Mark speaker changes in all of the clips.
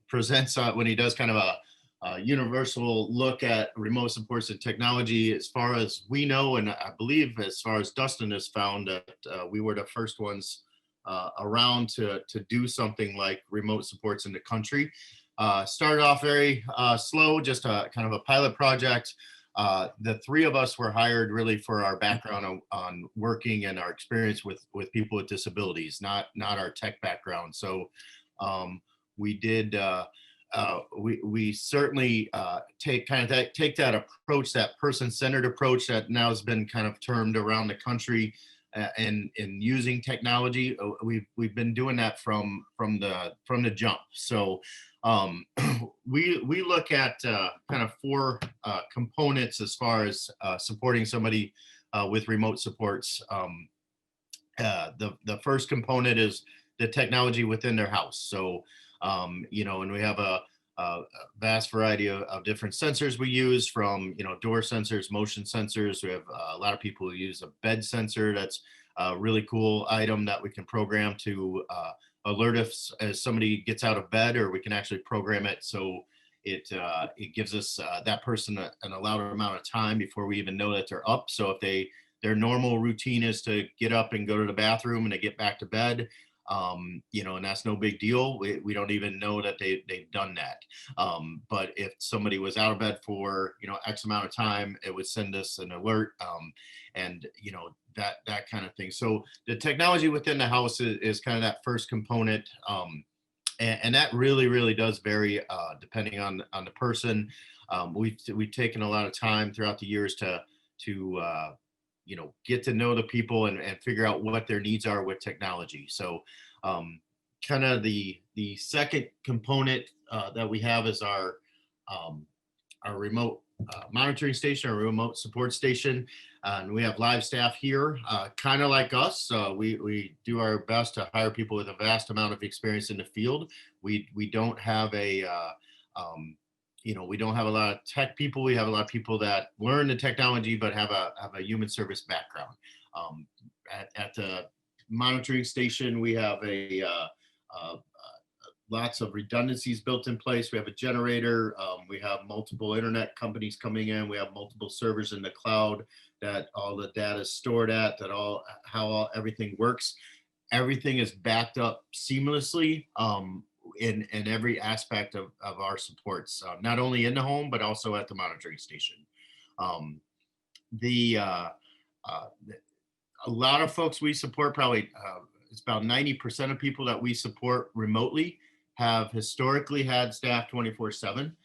Speaker 1: presents when he does kind of a universal look at remote supports and technology. As far as we know, and I believe as far as Dustin has found, that we were the first ones around to do something like remote supports in the country. Started off very slow, just a kind of a pilot project. The three of us were hired really for our background on working and our experience with people with disabilities, not our tech background. So um, we did. We certainly take that approach, that person-centered approach that now has been kind of termed around the country, in using technology. We've been doing that from the jump. So we look at kind of four components as far as supporting somebody with remote supports. The first component is the technology within their house. So and we have a vast variety of different sensors we use, from door sensors, motion sensors. We have a lot of people who use a bed sensor. That's a really cool item that we can program to alert us as somebody gets out of bed, or we can actually program it so it gives us that person an allowed amount of time before we even know that they're up. So if their normal routine is to get up and go to the bathroom and they get back to bed, and that's no big deal. We don't even know that they've done that. But if somebody was out of bed for, X amount of time, it would send us an alert, and, that kind of thing. So the technology within the house is kind of that first component. And that really, really does vary depending on the person. We've taken a lot of time throughout the years to get to know the people and figure out what their needs are with technology. So kind of the second component that we have is our remote monitoring station, our remote support station. And we have live staff here, kind of like us. We do our best to hire people with a vast amount of experience in the field. We don't have we don't have a lot of tech people. We have a lot of people that learn the technology but have a human service background. At the monitoring station, we have lots of redundancies built in place. We have a generator. We have multiple internet companies coming in. We have multiple servers in the cloud that all the data is stored at. Everything works. Everything is backed up seamlessly. In every aspect of our supports, not only in the home, but also at the monitoring station. Um, the A lot of folks we support, probably it's about 90% of people that we support remotely have historically had staff 24/7.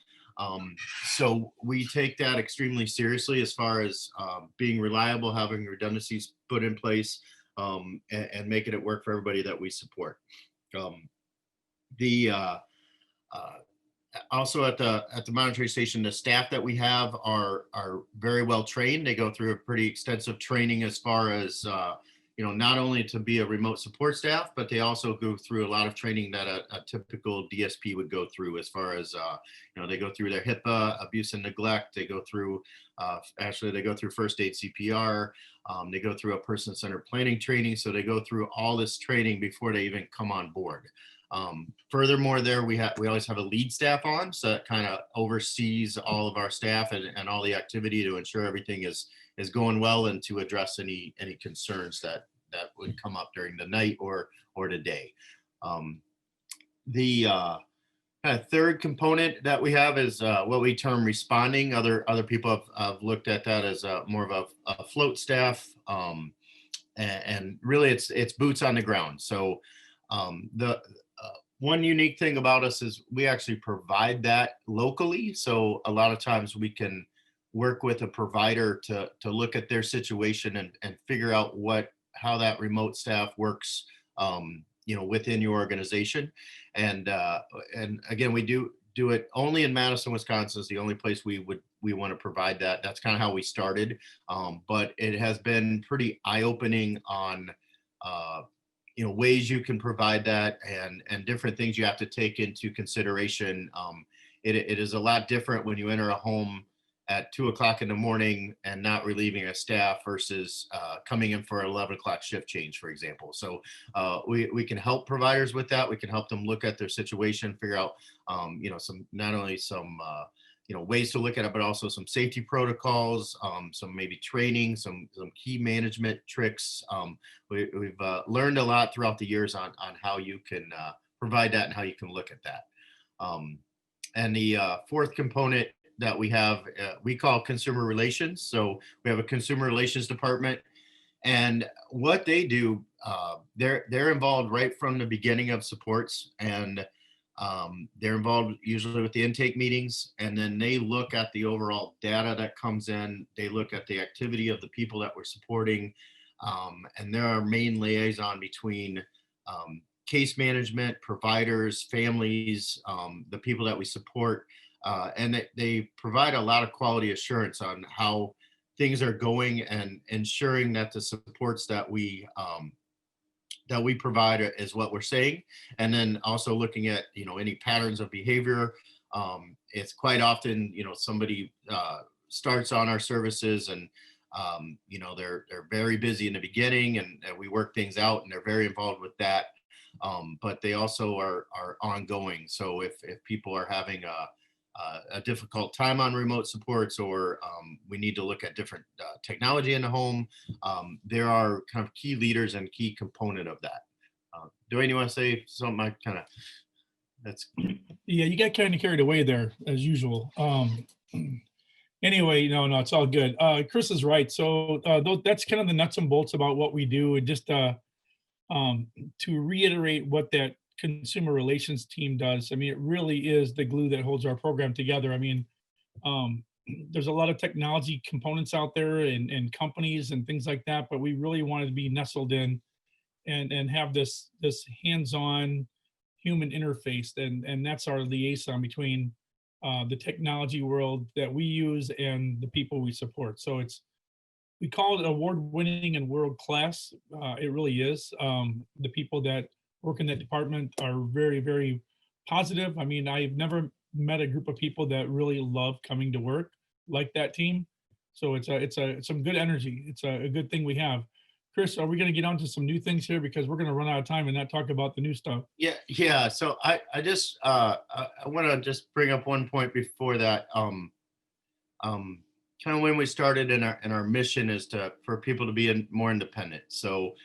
Speaker 1: So we take that extremely seriously as far as being reliable, having redundancies put in place, and making it work for everybody that we support. Um, the uh, Also at the monitoring station, the staff that we have are very well trained. They go through a pretty extensive training as far as not only to be a remote support staff, but they also go through a lot of training that a typical DSP would go through, as far as they go through their HIPAA, abuse and neglect. They go through they go through first aid, CPR. They go through a person-centered planning training. So they go through all this training before they even come on board. Furthermore, we always have a lead staff on, so that kind of oversees all of our staff and all the activity to ensure everything is going well, and to address any concerns that would come up during the night or the day. The kind of third component that we have is what we term responding. Other people have looked at that as more of a float staff, and really it's boots on the ground. So the one unique thing about us is we actually provide that locally. So a lot of times we can work with a provider to look at their situation and figure out how that remote staff works, within your organization. And again, we do it only in Madison, Wisconsin is the only place we want to provide that. That's kind of how we started. But it has been pretty eye-opening on ways you can provide that, and different things you have to take into consideration. It is a lot different when you enter a home at 2 o'clock in the morning and not relieving a staff versus coming in for an 11 o'clock shift change, for example. So we can help providers with that. We can help them look at their situation, figure out, some, not only some, ways to look at it, but also some safety protocols, some maybe training, some key management tricks. We've learned a lot throughout the years on how you can provide that and how you can look at that. And the fourth component that we have, we call consumer relations. So we have a consumer relations department, and what they do, they're involved right from the beginning of supports, and they're involved usually with the intake meetings, and then they look at the overall data that comes in. They look at the activity of the people that we're supporting, and they're our main liaison between case management, providers, families, the people that we support, and they provide a lot of quality assurance on how things are going and ensuring that the supports that we provide is what we're saying, and then also looking at any patterns of behavior. It's quite often somebody starts on our services and they're very busy in the beginning, and we work things out, and they're very involved with that. But they also are ongoing. So if people are having a difficult time on remote supports, or we need to look at different technology in the home, there are kind of key leaders and key component of that. Dwayne, you want to say something? I kind of, that's.
Speaker 2: Yeah, you got kind of carried away there as usual. Anyway, no, it's all good. Chris is right. So that's kind of the nuts and bolts about what we do. And just to reiterate what that consumer relations team does, I mean, it really is the glue that holds our program together. I mean, there's a lot of technology components out there and companies and things like that, but we really wanted to be nestled in and have this hands-on human interface, and that's our liaison between the technology world that we use and the people we support. So we call it award-winning and world-class. It really is. The people that work in that department are very, very positive. I mean, I've never met a group of people that really love coming to work like that team. So it's some good energy. It's a good thing we have. Chris, are we going to get on to some new things here, because we're going to run out of time and not talk about the new stuff?
Speaker 1: Yeah. So I just I want to just bring up one point before that. Kind of when we started in our mission is for people to be more independent. So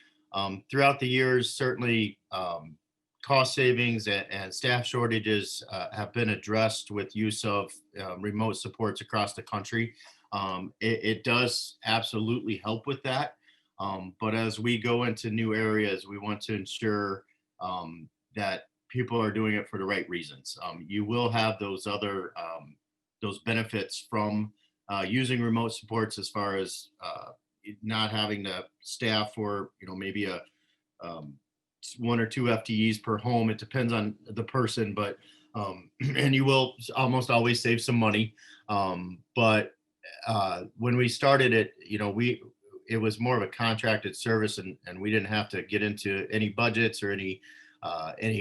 Speaker 1: throughout the years, certainly cost savings and staff shortages have been addressed with use of remote supports across the country. It does absolutely help with that. But as we go into new areas, we want to ensure that people are doing it for the right reasons. You will have those other those benefits from using remote supports, as far as not having to staff for maybe a 1 or 2 FTEs per home. It depends on the person, but and you will almost always save some money. But when we started it, it was more of a contracted service, and we didn't have to get into any budgets or any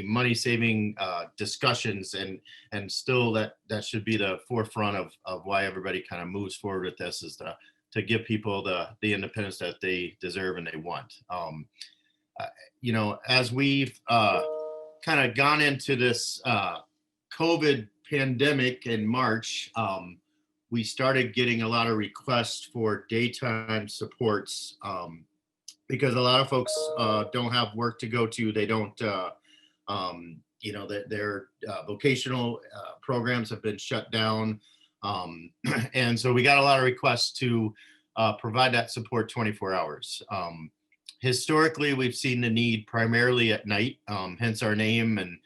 Speaker 1: money saving discussions, and still that should be the forefront of why everybody kind of moves forward with this, is to give people the independence that they deserve and they want. As we've kind of gone into this COVID pandemic in March, we started getting a lot of requests for daytime supports, because a lot of folks don't have work to go to. They don't, their vocational programs have been shut down. And so we got a lot of requests to provide that support 24 hours. Historically, we've seen the need primarily at night, hence our name. And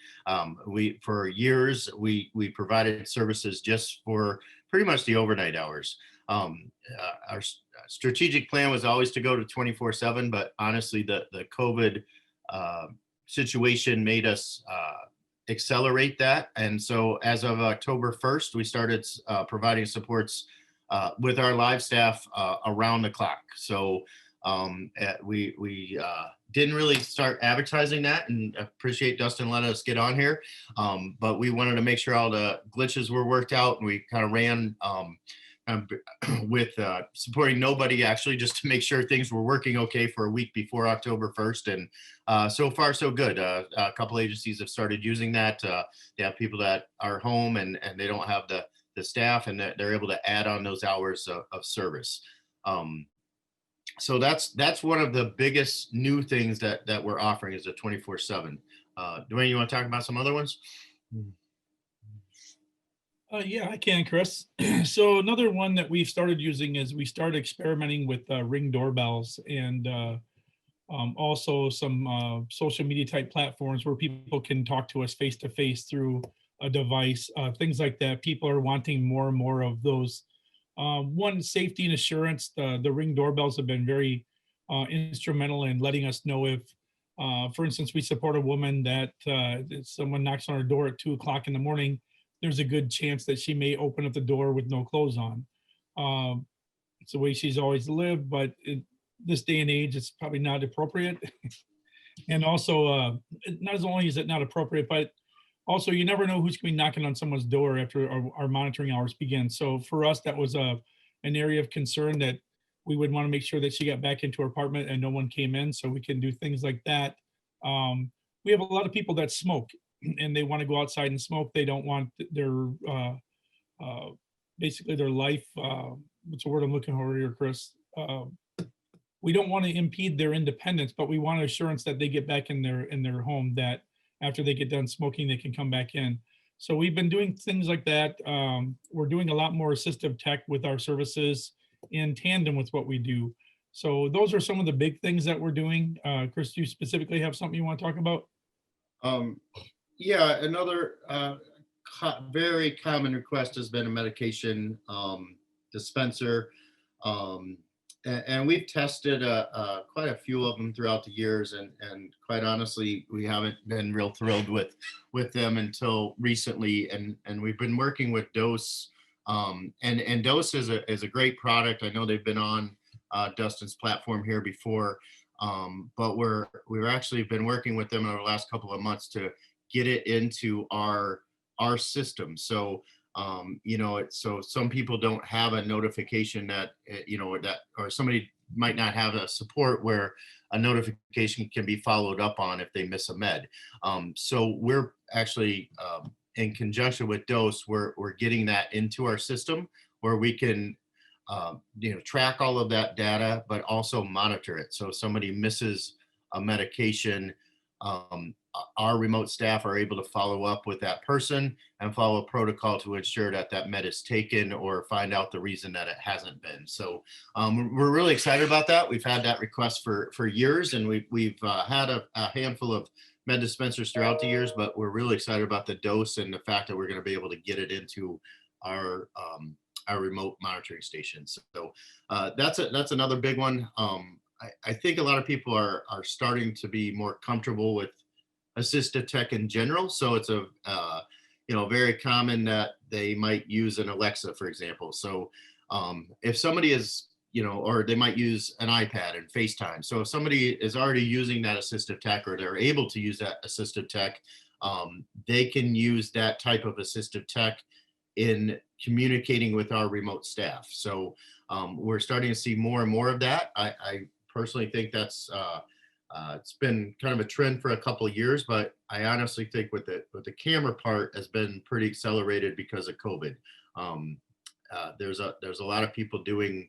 Speaker 1: for years, we provided services just for pretty much the overnight hours. Our strategic plan was always to go to 24/7, but honestly, the COVID situation made us accelerate that. And so as of October 1st, we started providing supports with our live staff around the clock. So we didn't really start advertising that, and appreciate Dustin letting us get on here. But we wanted to make sure all the glitches were worked out, and we kind of ran with supporting nobody actually, just to make sure things were working okay for a week before October 1st. And so far, so good. A couple agencies have started using that. They have people that are home and they don't have the staff, and they're able to add on those hours of service. Um, so that's one of the biggest new things that we're offering is a 24/7. Dwayne, you want to talk about some other ones?
Speaker 2: Yeah, I can, Chris. So another one that we've started using is we started experimenting with Ring doorbells and also some social media type platforms where people can talk to us face to face through a device, things like that. People are wanting more and more of those. One, safety and assurance. The Ring doorbells have been very instrumental in letting us know if, for instance, we support a woman that if someone knocks on her door at 2 o'clock in the morning, there's a good chance that she may open up the door with no clothes on. Um, it's the way she's always lived, but this day and age, it's probably not appropriate. And also, not as only is it not appropriate, but also you never know who's going to be knocking on someone's door after our monitoring hours begin. So for us, that was an area of concern that we would want to make sure that she got back into her apartment and no one came in, so we can do things like that. We have a lot of people that smoke and they want to go outside and smoke. They don't want their uh, basically their life. What's the word I'm looking for here, Chris? We don't want to impede their independence, but we want assurance that they get back in their home, that after they get done smoking, they can come back in. So we've been doing things like that. We're doing a lot more assistive tech with our services in tandem with what we do. So those are some of the big things that we're doing. Chris, do you specifically have something you want to talk about?
Speaker 1: Um, yeah, another very common request has been a medication dispenser. Um, and we've tested quite a few of them throughout the years, and quite honestly, we haven't been real thrilled with them until recently. And we've been working with Dose, and Dose is a great product. I know they've been on Dustin's platform here before, but we've actually been working with them over the last couple of months to get it into our system. So so some people don't have a notification that that, or somebody might not have a support where a notification can be followed up on if they miss a med. So we're actually in conjunction with Dose, we're getting that into our system where we can track all of that data, but also monitor it. So if somebody misses a medication, our remote staff are able to follow up with that person and follow a protocol to ensure that that med is taken or find out the reason that it hasn't been. So we're really excited about that. We've had that request for years, and we've had a handful of med dispensers throughout the years, but we're really excited about the Dose and the fact that we're going to be able to get it into our remote monitoring stations. So that's another big one. I think a lot of people are starting to be more comfortable with assistive tech in general. So it's very common that they might use an Alexa, for example. So if somebody is, or they might use an iPad and FaceTime. So if somebody is already using that assistive tech, or they're able to use that assistive tech, they can use that type of assistive tech in communicating with our remote staff. So we're starting to see more and more of that. I personally think that's it's been kind of a trend for a couple of years, but I honestly think with the camera part has been pretty accelerated because of COVID. There's a lot of people doing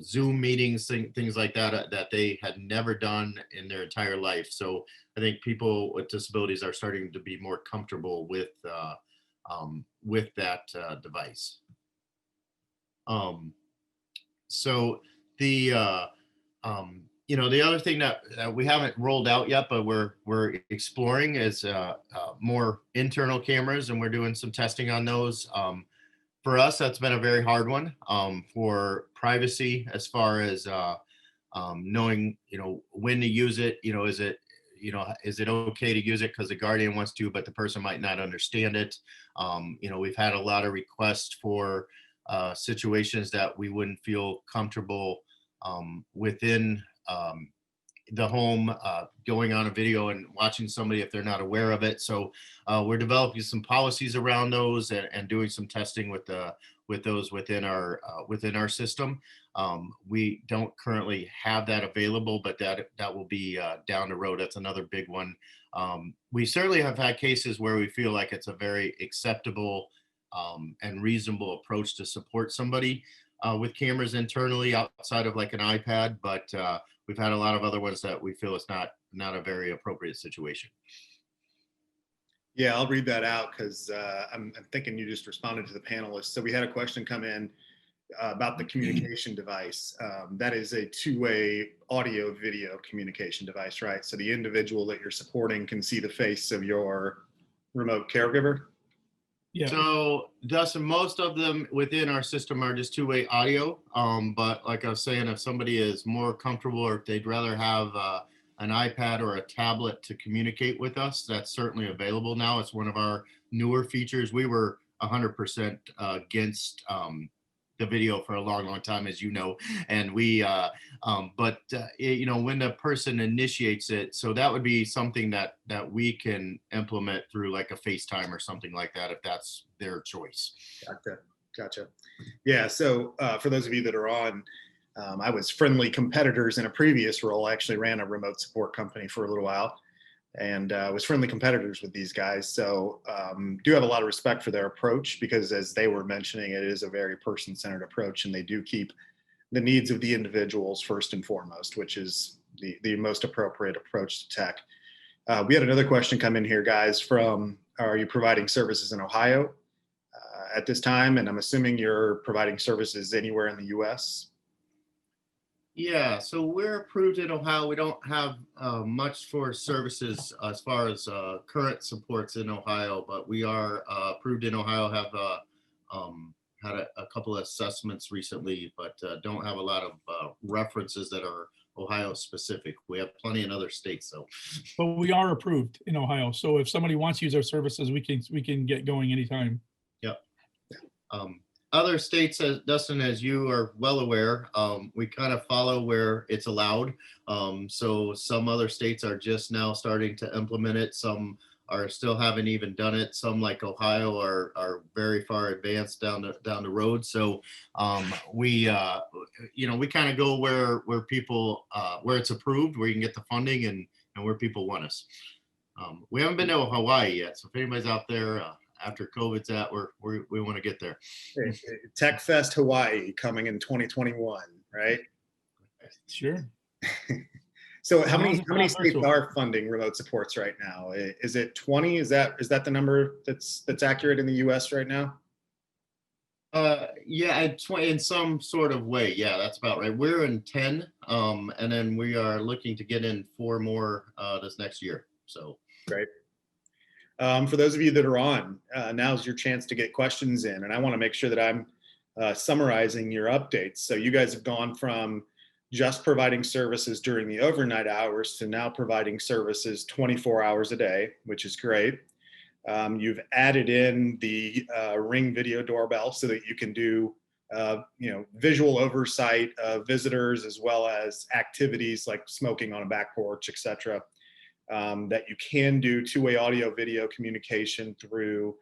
Speaker 1: Zoom meetings, things like that that they had never done in their entire life. So I think people with disabilities are starting to be more comfortable with that device. So the the other thing that we haven't rolled out yet, but we're exploring is more internal cameras, and we're doing some testing on those. For us, that's been a very hard one for privacy, as far as knowing when to use it. Is it okay to use it because the guardian wants to, but the person might not understand it. We've had a lot of requests for situations that we wouldn't feel comfortable within the home, going on a video and watching somebody if they're not aware of it. So we're developing some policies around those, and doing some testing with those within our system. We don't currently have that available, but that will be down the road. That's another big one. We certainly have had cases where we feel like it's a very acceptable and reasonable approach to support somebody with cameras internally outside of like an iPad, but we've had a lot of other ones that we feel it's not a very appropriate situation.
Speaker 3: Yeah, I'll read that out because I'm thinking you just responded to the panelists. So we had a question come in about the communication device. That is a two-way audio video communication device, right? So the individual that you're supporting can see the face of your remote caregiver.
Speaker 2: Yeah.
Speaker 1: So Dustin, most of them within our system are just two-way audio. But like I was saying, if somebody is more comfortable, or if they'd rather have an iPad or a tablet to communicate with us, that's certainly available now. It's one of our newer features. We were 100% against the video for a long, long time, as you know, and when the person initiates it, so that would be something that we can implement through like a FaceTime or something like that, if that's their choice.
Speaker 3: Gotcha. Yeah. So for those of you that are on, I was friendly competitors in a previous role. I actually ran a remote support company for a little while, and was friendly competitors with these guys. So do have a lot of respect for their approach, because as they were mentioning, it is a very person-centered approach, and they do keep the needs of the individuals first and foremost, which is the most appropriate approach to tech. We had another question come in here, guys, from, are you providing services in Ohio at this time? And I'm assuming you're providing services anywhere in the US.
Speaker 1: Yeah, so we're approved in Ohio. We don't have much for services as far as current supports in Ohio, but we are approved in Ohio. Have had a couple of assessments recently, but don't have a lot of references that are Ohio specific. We have plenty in other states, though.
Speaker 2: But we are approved in Ohio. So if somebody wants to use our services, we can get going anytime.
Speaker 1: Yep. Other states, as Dustin, as you are well aware, we kind of follow where it's allowed. So some other states are just now starting to implement it. Some are still haven't even done it. Some, like Ohio, are very far advanced down the road. So we kind of go where people where it's approved, where you can get the funding, and where people want us. We haven't been to Hawaii yet, so if anybody's out there after COVID's out, we want to get there.
Speaker 3: Tech Fest Hawaii coming in 2021, right?
Speaker 2: Sure.
Speaker 3: So how many states are funding remote supports right now? Is it 20? Is that the number that's accurate in the US right now?
Speaker 1: Yeah, in some sort of way. Yeah, that's about right. We're in 10, and then we are looking to get in 4 more this next year. So
Speaker 3: great. For those of you that are on, now's your chance to get questions in, and I want to make sure that I'm summarizing your updates. So you guys have gone from just providing services during the overnight hours to now providing services 24 hours a day, which is great. You've added in the Ring video doorbell so that you can do visual oversight of visitors, as well as activities like smoking on a back porch, etc. That you can do two-way audio video communication through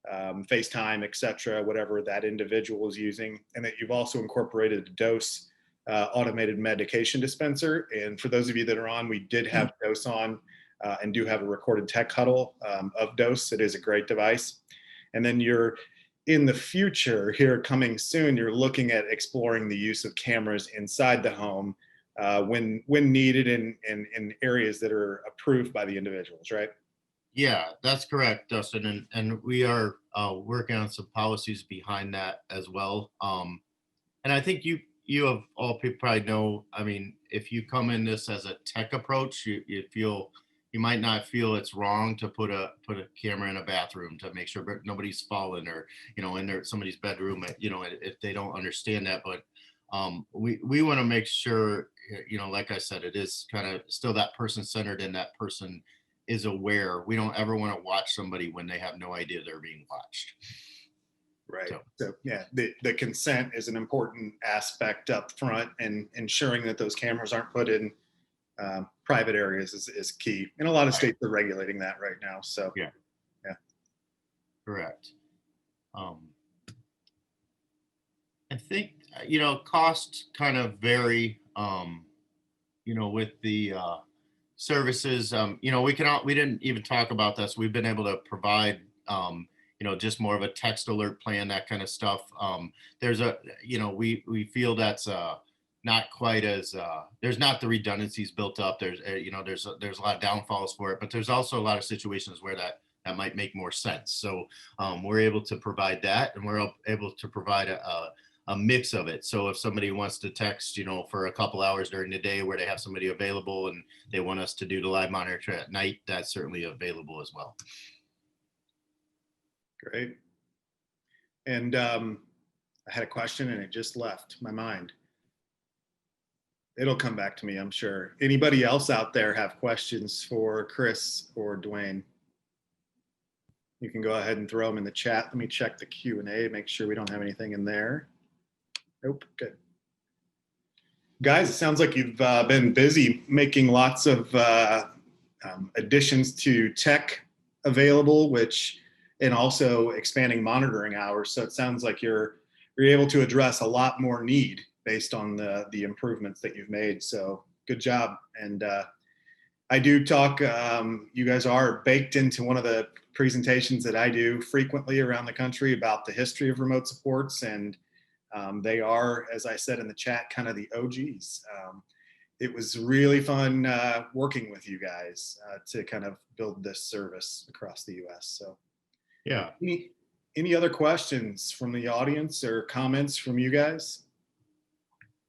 Speaker 3: FaceTime, etc., whatever that individual is using, and that you've also incorporated a dose automated medication dispenser. And for those of you that are on, we did have dose on and do have a recorded tech huddle of dose. It is a great device. And then you're in the future here coming soon, you're looking at exploring the use of cameras inside the home when needed in areas that are approved by the individuals, right?
Speaker 1: Yeah, that's correct, Dustin. And we are working on some policies behind that as well. And I think you have all people probably know, I mean, if you come in this as a tech approach, you might not feel it's wrong to put a camera in a bathroom to make sure nobody's fallen, or in somebody's bedroom, if they don't understand that. But we want to make sure, like I said, it is kind of still that person centered, and that person is aware. We don't ever want to watch somebody when they have no idea they're being watched.
Speaker 3: Right. So yeah, the consent is an important aspect up front, and ensuring that those cameras aren't put in private areas is key. And a lot of states are regulating that right now. So
Speaker 1: Yeah.
Speaker 3: yeah.
Speaker 1: Correct. I think, costs kind of vary, with the services. We didn't even talk about this. We've been able to provide, just more of a text alert plan, that kind of stuff. We feel that's not quite as, there's not the redundancies built up. There's a lot of downfalls for it, but there's also a lot of situations where that might make more sense. So we're able to provide that, and we're able to provide a mix of it. So if somebody wants to text, for a couple hours during the day where they have somebody available and they want us to do the live monitor at night, that's certainly available as well.
Speaker 3: Great. And I had a question and it just left my mind. It'll come back to me, I'm sure. Anybody else out there have questions for Chris or Dwayne? You can go ahead and throw them in the chat. Let me check the Q&A, make sure we don't have anything in there. Nope, good. Guys, it sounds like you've been busy making lots of additions to tech available, and also expanding monitoring hours. So it sounds like you're able to address a lot more need based on the improvements that you've made. So good job. And I do talk, you guys are baked into one of the presentations that I do frequently around the country about the history of remote supports, and they are, as I said in the chat, kind of the OGs. It was really fun working with you guys to kind of build this service across the US. So
Speaker 1: yeah.
Speaker 3: Any other questions from the audience or comments from you guys?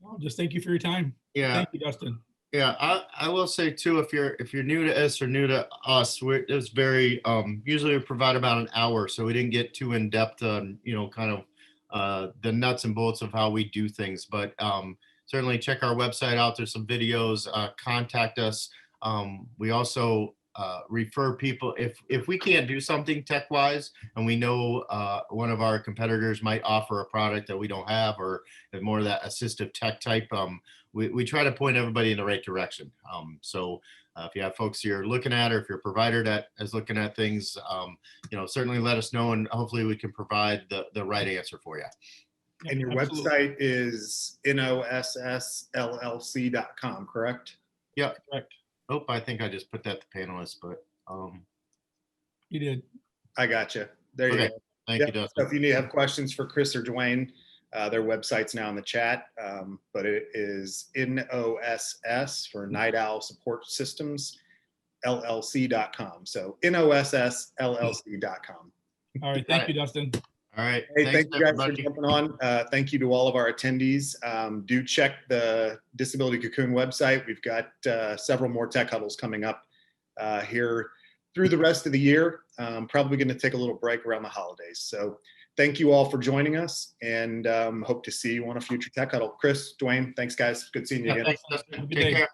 Speaker 2: Well, just thank you for your time.
Speaker 1: Yeah.
Speaker 2: Thank you, Dustin.
Speaker 1: Yeah, I will say too, if you're new to us or new to us, it's very usually we provide about an hour, so we didn't get too in depth on kind of the nuts and bolts of how we do things. But certainly check our website out. There's some videos. Contact us. We also refer people if we can't do something tech wise, and we know one of our competitors might offer a product that we don't have, or more of that assistive tech type. We try to point everybody in the right direction. So if you have folks you're looking at, or if you're a provider that is looking at things, certainly let us know, and hopefully we can provide the right answer for you.
Speaker 3: And your website is NOSSLLC.com, correct?
Speaker 1: Yeah,
Speaker 2: correct.
Speaker 1: Oh, I think I just put that to panelists, but
Speaker 2: You did.
Speaker 3: I got you. There you
Speaker 1: okay.
Speaker 3: go.
Speaker 1: Thank
Speaker 3: Yep.
Speaker 1: you, Dustin.
Speaker 3: So if you have questions for Chris or Dwayne, their website's now in the chat, but it is NOSS for Night Owl Support Systems, LLC.com. So NOSSLLC.com.
Speaker 2: All right. Thank you, Dustin.
Speaker 1: All right.
Speaker 3: Hey,
Speaker 1: Thanks,
Speaker 3: thank you guys
Speaker 1: everybody.
Speaker 3: for jumping on. Thank you to all of our attendees. Do check the Disability Cocoon website. We've got several more tech huddles coming up here through the rest of the year. Probably going to take a little break around the holidays. So thank you all for joining us, and hope to see you on a future tech huddle. Chris, Dwayne, thanks guys. Good seeing you again.
Speaker 1: Thanks, Dustin.
Speaker 2: Have a good
Speaker 1: Take
Speaker 2: day.
Speaker 1: care.